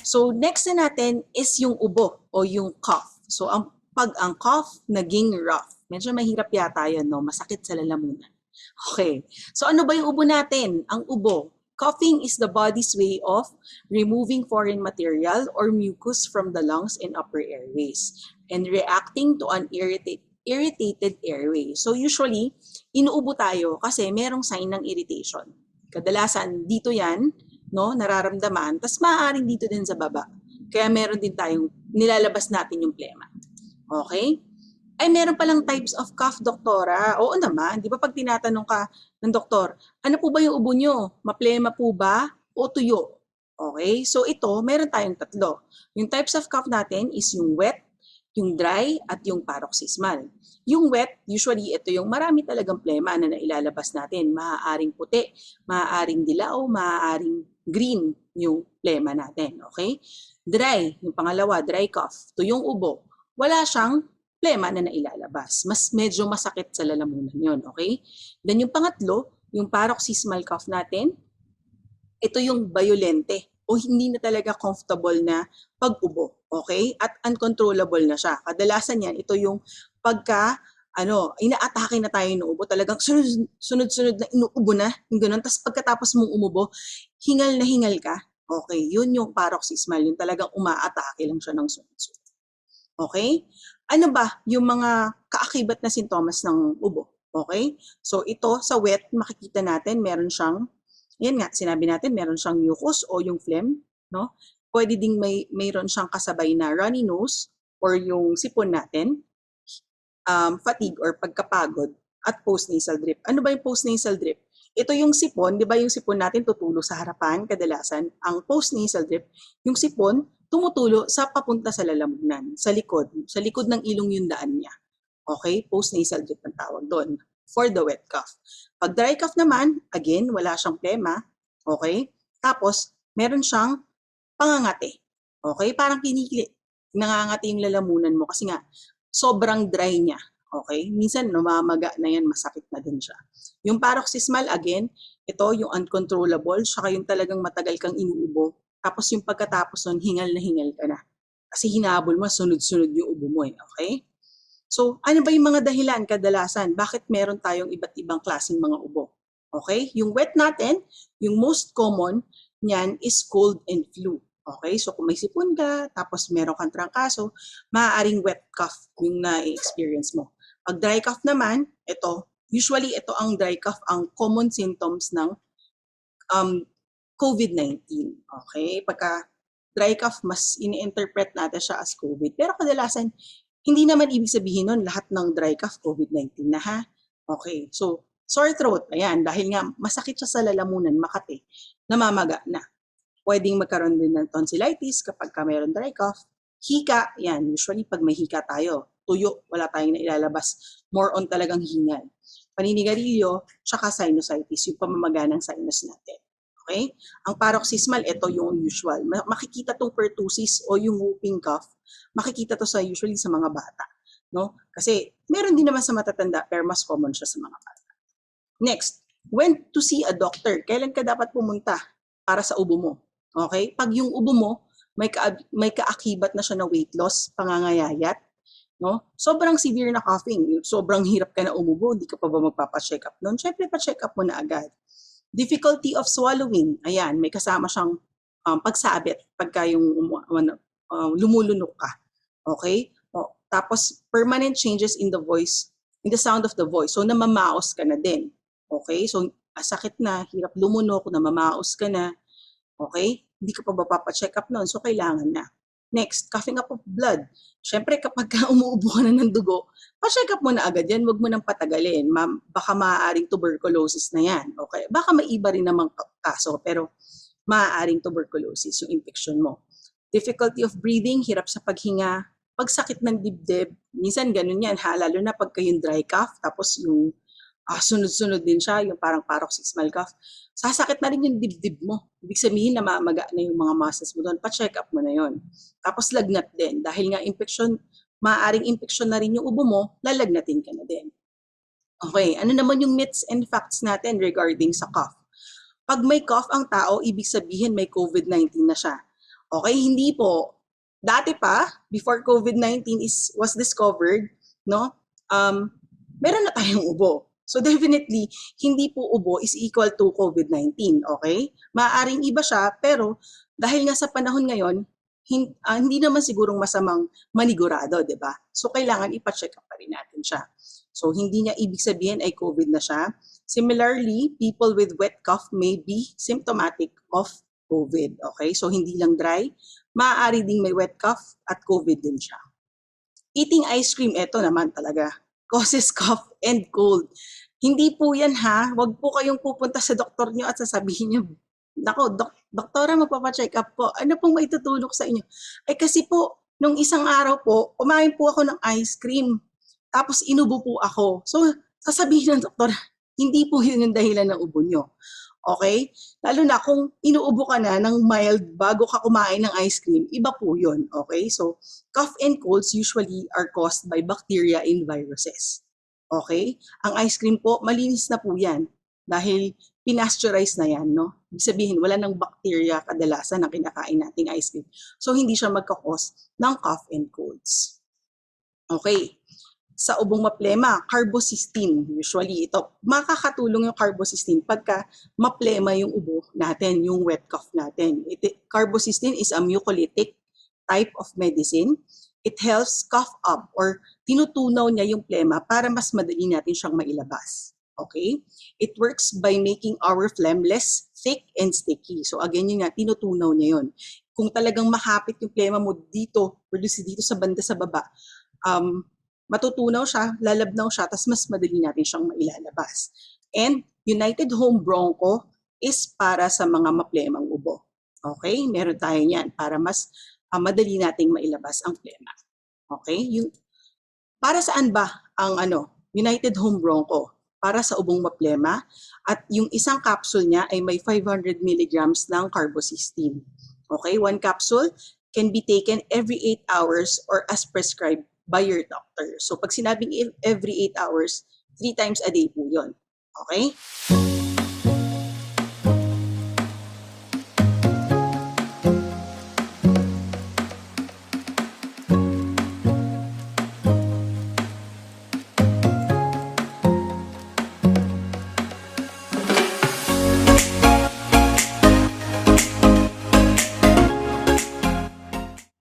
So next na natin is yung ubo o yung cough. So pag ang cough naging rough, medyo mahirap yata yun, no? Masakit sa lalamunan. Okay. So ano ba yung ubo natin? Ang ubo, coughing is the body's way of removing foreign material or mucus from the lungs and upper airways and reacting to an irritated airway. So usually, inuubo tayo kasi merong sign ng irritation. Kadalasan dito yan, no, nararamdaman, tas maaaring dito din sa baba. Kaya meron din tayong nilalabas natin yung plema. Okay? Ay, meron palang types of cough, doktora. Oo naman, di ba pag tinatanong ka ng doktor, ano po ba yung ubo nyo? Maplema po ba o tuyo? Okay, so ito, meron tayong tatlo. Yung types of cough natin is yung wet, yung dry, at yung paroxysmal. Yung wet, usually ito yung marami talagang plema na nailalabas natin. Maaaring puti, maaaring dilaw, maaaring green yung plema natin. Okay? Dry, yung pangalawa, dry cough. Ito yung ubo. Wala siyang plema na nailalabas. Mas medyo masakit sa lalamunan yun, okay? Then yung pangatlo, yung paroxysmal cough natin, ito yung violente o hindi na talaga comfortable na pag-ubo, okay? At uncontrollable na siya. Kadalasan yan, ito yung pagka inaatake na tayo ng ubo, talagang sunod-sunod na inuubo na, yung ganun. Tapos pagkatapos mong umubo, hingal na hingal ka. Okay, yun yung paroxysmal, yung talagang umaatake lang siya ng sunod-sunod. Okay? Ano ba yung mga kaakibat na sintomas ng ubo? Okay? So ito sa wet, makikita natin meron siyang, yan nga, sinabi natin meron siyang mucus o yung phlegm, no? Pwede ding mayroon siyang kasabay na runny nose or yung sipon natin, fatigue or pagkapagod, at postnasal drip. Ano ba yung postnasal drip? Ito yung sipon, di ba yung sipon natin tutulo sa harapan kadalasan? Ang postnasal drip, yung sipon, tumutulo sa papunta sa lalamunan, sa likod ng ilong yung daan niya. Okay? Postnasal drip ang tawag doon for the wet cough. Pag dry cough naman, again, wala siyang plema. Okay? Tapos, meron siyang pangangati. Okay? Parang kinikili. Nangangati yung lalamunan mo kasi nga, sobrang dry niya. Okay? Minsan, namamaga na yan, masakit na din siya. Yung paroxysmal, again, ito yung uncontrollable, saka yung talagang matagal kang inuubo. Tapos yung pagkatapos nun, hingal na hingal ka na. Kasi hinabol mo, sunod-sunod yung ubo mo. Okay? So, ano ba yung mga dahilan kadalasan? Bakit meron tayong iba't ibang klaseng mga ubo? Okay? Yung wet natin, yung most common niyan is cold and flu. Okay? So, kung may sipon ka, tapos meron kang trangkaso, maaaring wet cough yung na-experience mo. Pag dry cough naman, usually ito ang dry cough, ang common symptoms ng COVID-19. Okay? Pagka dry cough, mas ini-interpret natin siya as COVID. Pero kadalasan, hindi naman ibig sabihin nun lahat ng dry cough COVID-19 na ha. Okay. So, sore throat, ayan, dahil nga masakit siya sa lalamunan, makati, namamaga na. Pwedeng magkaroon din ng tonsillitis kapag mayroon dry cough. Hika, yan, usually pag may hika tayo, tuyo, wala tayong nailalabas. More on talagang hingal. Paninigarilyo, tsaka sinusitis, yung pamamaga ng sinus natin. Okay? Ang paroxysmal, ito yung usual. Makikita itong pertussis o yung whooping cough. Makikita to usually sa mga bata. No? Kasi meron din naman sa matatanda, pero mas common siya sa mga bata. Next, when to see a doctor? Kailan ka dapat pumunta para sa ubo mo? Okay? Pag yung ubo mo, may kaakibat na siya na weight loss, pangangayayat, no? Sobrang severe na coughing, sobrang hirap ka na umubo, hindi ka pa ba magpapa-check up noon? Syempre, pa-check up mo na agad. Difficulty of swallowing, ayan, may kasama siyang pagsabit pagka yung lumulunok ka. Okay? O, tapos, permanent changes in the voice, in the sound of the voice. So, namamaos ka na din. Okay? So, sakit na, hirap lumunok, namamaos ka na. Okay? Hindi ka pa ba papacheck up noon? So, kailangan na. Next, coughing up of blood. Siyempre, kapag umuubo ka na ng dugo, pa-check up mo na agad yan, huwag mo nang patagalin. Baka maaaring tuberculosis na yan. Okay? Baka may iba rin namang kaso, pero maaaring tuberculosis yung infection mo. Difficulty of breathing, hirap sa paghinga, pagsakit ng dibdib, minsan ganun yan, lalo na pagka yung dry cough, tapos yung sunod-sunod din siya, yung parang paroxysmal cough, sasakit na rin yung dibdib mo. Ibig sabihin, namamaga na yung mga muscles mo doon, pa-check up mo na yon. Tapos lagnat din, dahil nga infection, maaaring infection na rin yung ubo mo, lalagnatin ka na din. Okay, ano naman yung myths and facts natin regarding sa cough? Pag may cough ang tao, ibig sabihin may COVID-19 na siya. Okay, hindi po. Dati pa, before COVID-19 was discovered, no? Meron na tayong ubo. So definitely, hindi po ubo is equal to COVID-19, okay? Maaaring iba siya, pero dahil nga sa panahon ngayon, hindi naman sigurong masamang manigurado, di ba? So kailangan ipa-check up pa rin natin siya. So hindi niya ibig sabihin ay COVID na siya. Similarly, people with wet cough may be symptomatic of COVID, okay? So hindi lang dry, maaari ding may wet cough at COVID din siya. Eating ice cream, eto naman talaga, causes cough and cold. Hindi po yan ha, wag po kayong pupunta sa doktor nyo at sasabihin nyo, nako, doktora, magpapacheck up po. Ano pong maitutulong sa inyo? Ay kasi po, nung isang araw po, kumain po ako ng ice cream. Tapos inubo po ako. So, sasabihin ng doktor, hindi po yun yung dahilan ng ubo nyo. Okay? Lalo na kung inuubo ka na ng mild bago ka kumain ng ice cream, iba po yun. Okay? So, cough and colds usually are caused by bacteria and viruses. Okay? Ang ice cream po, malinis na po yan dahil pinasteurize na yan, no? Ibig sabihin, wala ng bacteria kadalasan na kinakain nating ice cream. So, hindi siya magkakos ng cough and colds. Okay. Sa ubong maplema, carbocysteine. Usually ito, makakatulong yung carbocysteine pagka maplema yung ubo natin, yung wet cough natin. Carbocysteine is a mucolytic type of medicine. It helps cough up or tinutunaw niya yung plema para mas madali natin siyang mailabas. Okay? It works by making our phlegm less thick and sticky. So again, yun nga, tinutunaw niya yun. Kung talagang mahapit yung plema mo dito, produce dito sa banda sa baba, matutunaw siya, lalabnaw siya, tapos mas madali natin siyang mailalabas. And United Home Broncho is para sa mga maplemang ubo. Okay? Meron tayo niyan para mas madali nating mailabas ang plema. Okay? Para saan ba ang United Home Broncho? Para sa ubong maplema at yung isang capsule niya ay may 500 milligrams ng carbocysteine. Okay? One capsule can be taken every 8 hours or as prescribed by your doctor. So pag sinabing every 8 hours, 3 times a day po yun. Okay?